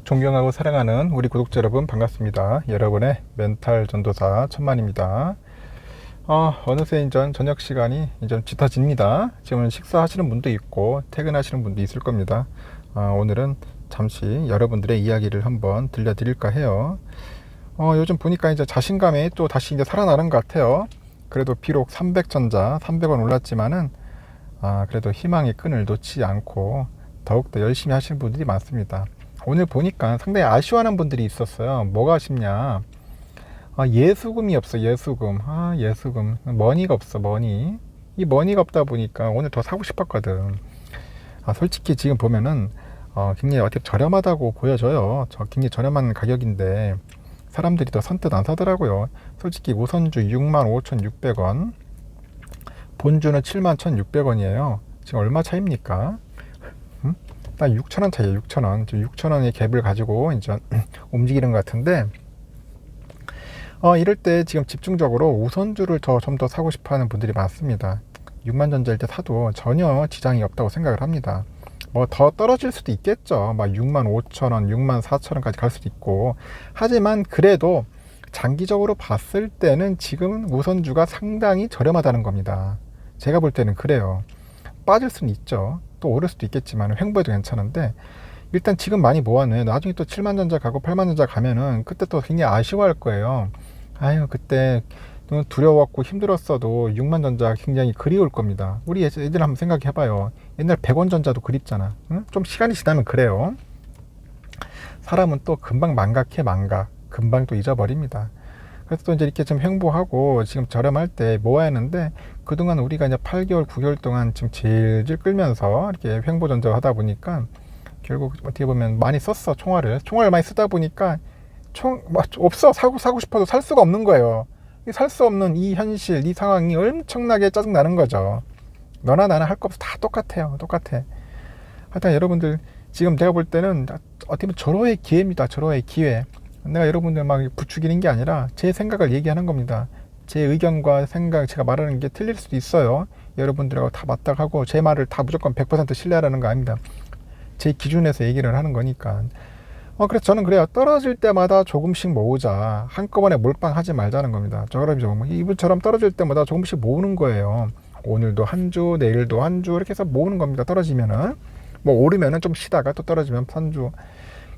존경하고 사랑하는 우리 구독자 여러분 반갑습니다. 여러분의 멘탈 전도사 천만입니다. 어느새 이제 저녁 시간이 이제 짙어집니다. 지금은 식사하시는 분도 있고 퇴근하시는 분도 있을 겁니다. 오늘은 잠시 여러분들의 이야기를 한번 들려드릴까 해요. 요즘 보니까 이제 자신감이 또 다시 이제 살아나는 것 같아요. 그래도 비록 300전자 300원 올랐지만은 그래도 희망의 끈을 놓지 않고 더욱더 열심히 하시는 분들이 많습니다. 오늘 보니까 상당히 아쉬워하는 분들이 있었어요. 뭐가 아쉽냐, 예수금이 없어. 예수금. 예수금 머니가 없어. 머니. 이 머니가 없다 보니까 오늘 더 사고 싶었거든. 솔직히 지금 보면은 굉장히 어떻게 저렴하다고 보여져요. 굉장히 저렴한 가격인데 사람들이 더 선뜻 안 사더라고요. 솔직히 우선주 65,600원, 본주는 71,600원이에요 지금 얼마 차입니까? 딱 6,000원 차이에요. 6,000원. 지금 6,000원의 갭을 가지고 이제 움직이는 것 같은데, 이럴 때 지금 집중적으로 우선주를 좀 더 사고 싶어 하는 분들이 많습니다. 6만전자일 때 사도 전혀 지장이 없다고 생각을 합니다. 뭐 더 떨어질 수도 있겠죠. 막 65,000원, 64,000원까지 갈 수도 있고. 하지만 그래도 장기적으로 봤을 때는 지금 우선주가 상당히 저렴하다는 겁니다. 제가 볼 때는 그래요. 빠질 수는 있죠. 또 오를 수도 있겠지만 횡보해도 괜찮은데, 일단 지금 많이 모아놔요. 나중에 또 7만전자 가고 8만전자 가면은 그때 또 굉장히 아쉬워할 거예요. 그때 두려웠고 힘들었어도 6만전자 굉장히 그리울 겁니다. 우리 애들 한번 생각해봐요. 옛날 100원 전자도 그립잖아. 응? 좀 시간이 지나면 그래요. 사람은 또 금방 망각해. 금방 또 잊어버립니다. 그래서 또 이제 이렇게 좀 횡보하고 지금 저렴할 때 모아야 하는데, 그동안 우리가 이제 8개월, 9개월 동안 지금 질질 끌면서 이렇게 횡보 전쟁을 하다 보니까 결국 어떻게 보면 많이 썼어. 총알을 많이 쓰다 보니까 없어. 사고 싶어도 살 수가 없는 거예요. 살 수 없는 이 현실, 이 상황이 엄청나게 짜증 나는 거죠. 너나 나나 할 거 없어. 다 똑같아요. 하여튼 여러분들, 지금 내가 볼 때는 어떻게 보면 절호의 기회입니다. 절호의 기회. 내가 여러분들 막 부추기는 게 아니라 제 생각을 얘기하는 겁니다. 제 의견과 생각, 제가 말하는 게 틀릴 수도 있어요. 여러분들하고 다 맞다고 하고 제 말을 다 무조건 100% 신뢰하라는 거 아닙니다. 제 기준에서 얘기를 하는 거니까. 그래서 저는 그래요. 떨어질 때마다 조금씩 모으자. 한꺼번에 몰빵하지 말자는 겁니다. 이분처럼 떨어질 때마다 조금씩 모으는 거예요. 오늘도 한 주, 내일도 한 주, 이렇게 해서 모으는 겁니다. 떨어지면은. 뭐 오르면은 좀 쉬다가 또 떨어지면 한 주.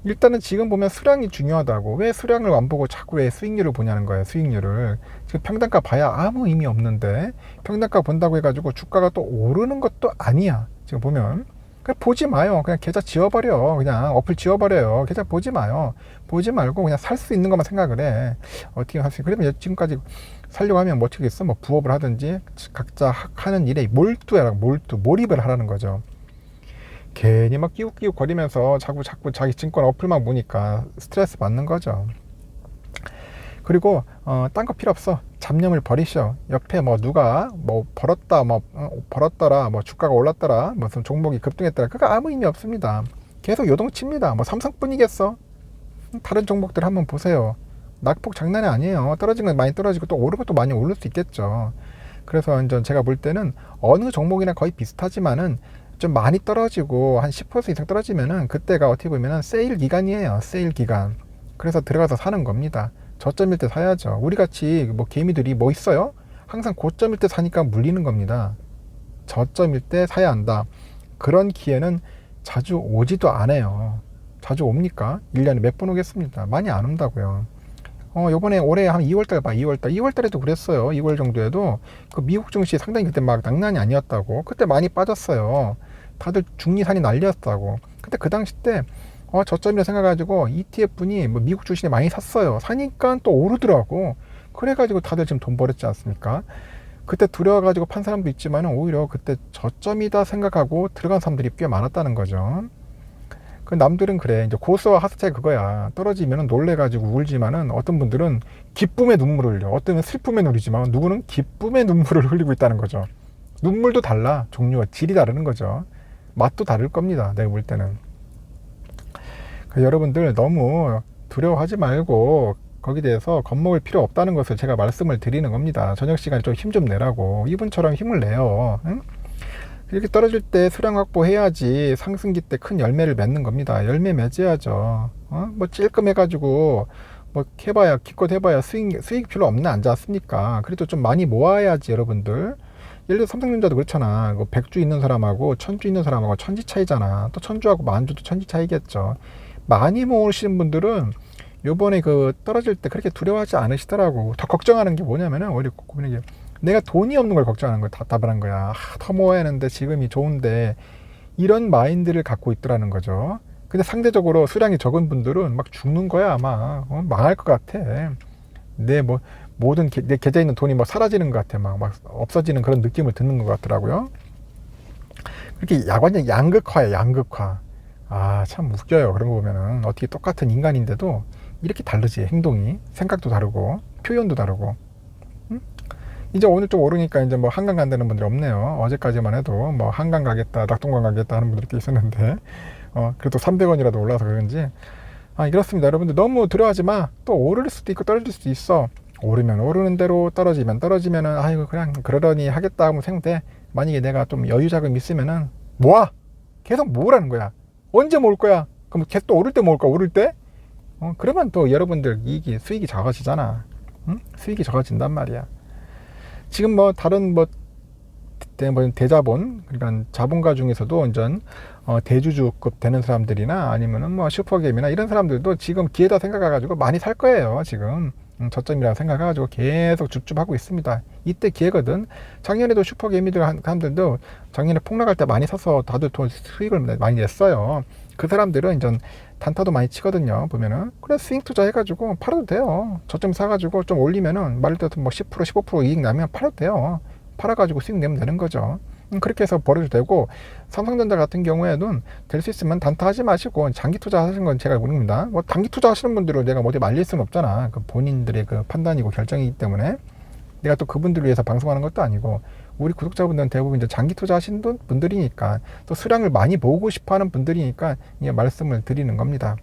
일단은 지금 보면 수량이 중요하다고. 왜 수량을 안 보고 자꾸 왜 수익률을 보냐는 거예요. 수익률을. 지금 평단가 봐야 아무 의미 없는데, 평단가 본다고 해가지고 주가가 또 오르는 것도 아니야. 지금 보면 그냥 보지 마요. 그냥 계좌 지워버려. 그냥 어플 지워버려요. 계좌 보지 마요. 보지 말고 그냥 살 수 있는 것만 생각을 해. 어떻게 할 수 있어. 그러면 지금까지 살려고 하면 뭐 어떻게 했어? 뭐 부업을 하든지 각자 하는 일에 몰입을 하라는 거죠. 괜히 막 끼욱끼욱 거리면서 자꾸 자기 증권 어플만 보니까 스트레스 받는 거죠. 그리고 딴 거 필요 없어. 잡념을 버리셔. 옆에 뭐 누가 뭐 벌었더라, 뭐 주가가 올랐더라, 무슨 종목이 급등했더라, 그거 아무 의미 없습니다. 계속 요동칩니다. 뭐 삼성뿐이겠어. 다른 종목들 한번 보세요. 낙폭 장난이 아니에요. 떨어지는 건 많이 떨어지고 또 오르고 또 많이 오를 수 있겠죠. 그래서 이제 제가 볼 때는 어느 종목이나 거의 비슷하지만은 좀 많이 떨어지고 한 10% 이상 떨어지면은 그때가 어떻게 보면은 세일 기간이에요. 세일 기간. 그래서 들어가서 사는 겁니다. 저점일 때 사야죠. 우리 같이 뭐 개미들이 뭐 있어요? 항상 고점일 때 사니까 물리는 겁니다. 저점일 때 사야 한다. 그런 기회는 자주 오지도 않아요. 자주 옵니까? 1년에 몇 번 오겠습니다. 많이 안 온다고요. 요번에 올해 한 2월달 2월달에도 그랬어요. 2월 정도에도 그 미국 증시 상당히 그때 막 장난이 아니었다고. 그때 많이 빠졌어요. 다들 중리산이 난리였다고. 근데 그 당시 때 저점이라 생각해가지고 ETF분이 뭐 미국 주식에 많이 샀어요. 사니까 또 오르더라고. 그래가지고 다들 지금 돈 벌었지 않습니까? 그때 두려워가지고 판 사람도 있지만 오히려 그때 저점이다 생각하고 들어간 사람들이 꽤 많았다는 거죠. 그 남들은 그래. 이제 고수와 하수 차이 그거야. 떨어지면 놀래가지고 울지만은 어떤 분들은 기쁨의 눈물을 흘려. 어떤 분은 슬픔의 눈물이지만 누구는 기쁨의 눈물을 흘리고 있다는 거죠. 눈물도 달라. 종류가 질이 다르는 거죠. 맛도 다를 겁니다. 내가 볼 때는. 여러분들 너무 두려워하지 말고 거기에 대해서 겁먹을 필요 없다는 것을 제가 말씀을 드리는 겁니다. 저녁 시간에 좀 힘 좀 내라고. 이분처럼 힘을 내요. 응? 이렇게 떨어질 때 수량 확보해야지 상승기 때 큰 열매를 맺는 겁니다. 열매 맺어야죠. 뭐 찔끔해가지고 뭐 해봐야 기껏 해봐야 수익 별로 없는 않지 않습니까? 그래도 좀 많이 모아야지 여러분들. 예를 들어 삼성전자도 그렇잖아. 100주 있는 사람하고 1000주 있는 사람하고 천지 차이잖아. 또 천주하고 만주도 천지 차이겠죠. 많이 모으시는 분들은 요번에 그 떨어질 때 그렇게 두려워하지 않으시더라고. 더 걱정하는 게 뭐냐면은 오히려 고민이 게 내가 돈이 없는 걸 걱정하는 거야. 답답한 거야. 더 모아야 하는데 지금이 좋은데 이런 마인드를 갖고 있더라는 거죠. 근데 상대적으로 수량이 적은 분들은 막 죽는 거야 아마. 망할 것 같아. 내 뭐 모든 내 계좌에 있는 돈이 막 사라지는 것 같아. 막 없어지는 그런 느낌을 듣는 것 같더라고요. 그렇게 완전 양극화야 양극화. 아 참 웃겨요. 그런 거 보면은 어떻게 똑같은 인간인데도 이렇게 다르지. 행동이 생각도 다르고 표현도 다르고. 이제 오늘 좀 오르니까 이제 뭐 한강 간다는 분들이 없네요. 어제까지만 해도 뭐 한강 가겠다, 낙동강 가겠다 하는 분들이 꽤 있었는데, 그래도 300원이라도 올라서 그런지. 이렇습니다. 여러분들 너무 두려워하지 마. 또 오를 수도 있고 떨어질 수도 있어. 오르면 오르는 대로 떨어지면 떨어지면은 아이고 그냥 그러려니 하겠다 하면 생각돼. 만약에 내가 좀 여유 자금 있으면은 모아. 계속 모으라는 거야. 언제 모을 거야? 그럼 계속 또 오를 때 모을 거야. 오를 때? 그러면 또 여러분들 수익이 적어지잖아. 응? 수익이 적어진단 말이야. 지금 뭐 다른 뭐 대자본 그러니까 자본가 중에서도 완전 대주주급 되는 사람들이나 아니면은 뭐 슈퍼게임이나 이런 사람들도 지금 기회다 생각해가지고 많이 살 거예요. 지금 저점이라고 생각해가지고 계속 줍줍하고 있습니다. 이때 기회거든. 작년에도 슈퍼게임이들 사람들도 작년에 폭락할 때 많이 사서 다들 돈 수익을 많이 냈어요. 그 사람들은 이제 단타도 많이 치거든요. 보면은 그래 스윙 투자 해가지고 팔아도 돼요. 저점 사가지고 좀 올리면은 말을 들어서 뭐 10% 15% 이익 나면 팔아도 돼요. 팔아가지고 수익 내면 되는 거죠. 그렇게 해서 벌어도 되고 삼성전자 같은 경우에는 될 수 있으면 단타 하지 마시고 장기 투자 하시는 건 제가 모릅니다. 뭐 단기 투자 하시는 분들은 내가 뭐 어디 말릴 수는 없잖아. 그 본인들의 그 판단이고 결정이기 때문에 내가 또 그분들을 위해서 방송하는 것도 아니고 우리 구독자분들은 대부분 이제 장기 투자하시는 분들이니까 또 수량을 많이 모으고 싶어하는 분들이니까 이게 말씀을 드리는 겁니다.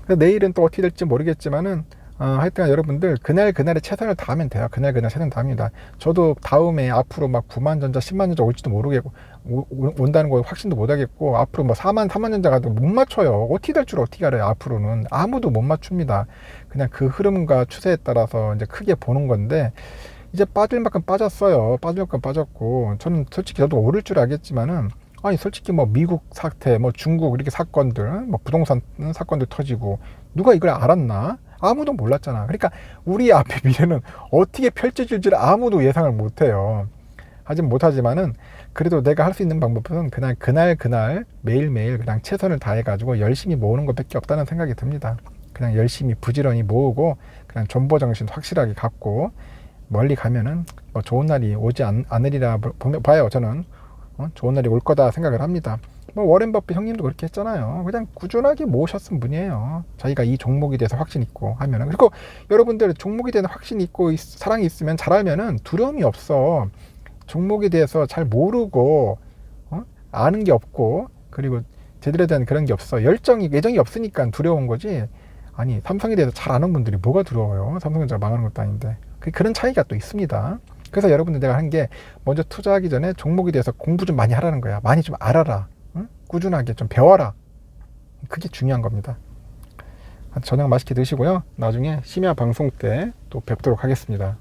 그래서 내일은 또 어떻게 될지 모르겠지만은 하여튼 여러분들 그날에 최선을 다하면 돼요. 그날 최선을 다합니다. 저도 다음에 앞으로 막 9만 전자 10만 전자 올지도 모르겠고 온다는 거 확신도 못 하겠고 앞으로 뭐 3만 전자 가도 못 맞춰요. 어떻게 될 줄 어떻게 알아요. 앞으로는 아무도 못 맞춥니다. 그냥 그 흐름과 추세에 따라서 이제 크게 보는 건데 이제 빠질 만큼 빠졌어요. 빠질 만큼 빠졌고 저는 솔직히 저도 오를 줄 알겠지만은 솔직히 뭐 미국 사태 뭐 중국 이렇게 사건들 뭐 부동산 사건들 터지고 누가 이걸 알았나? 아무도 몰랐잖아. 그러니까 우리 앞에 미래는 어떻게 펼쳐질지를 아무도 예상을 못해요. 하진 못하지만은 그래도 내가 할 수 있는 방법은 그날 매일매일 그냥 최선을 다해가지고 열심히 모으는 것밖에 없다는 생각이 듭니다. 그냥 열심히 부지런히 모으고 그냥 존버 정신 확실하게 갖고 멀리 가면은 뭐 좋은 날이 오지 않으리라 봐요. 저는 좋은 날이 올 거다 생각을 합니다. 뭐 워렌 버핏 형님도 그렇게 했잖아요. 그냥 꾸준하게 모으셨은 분이에요. 자기가 이 종목에 대해서 확신 있고 하면은. 그리고 여러분들 종목에 대한 확신 있고 사랑이 있으면 잘 알면은 두려움이 없어. 종목에 대해서 잘 모르고 아는 게 없고 그리고 제대로 된 그런 게 없어. 애정이 없으니까 두려운 거지. 아니 삼성에 대해서 잘 아는 분들이 뭐가 두려워요. 삼성전자가 망하는 것도 아닌데. 그런 차이가 또 있습니다. 그래서 여러분들 내가 하는 게 먼저 투자하기 전에 종목에 대해서 공부 좀 많이 하라는 거야. 많이 좀 알아라. 응? 꾸준하게 좀 배워라. 그게 중요한 겁니다. 저녁 맛있게 드시고요. 나중에 심야 방송 때 또 뵙도록 하겠습니다.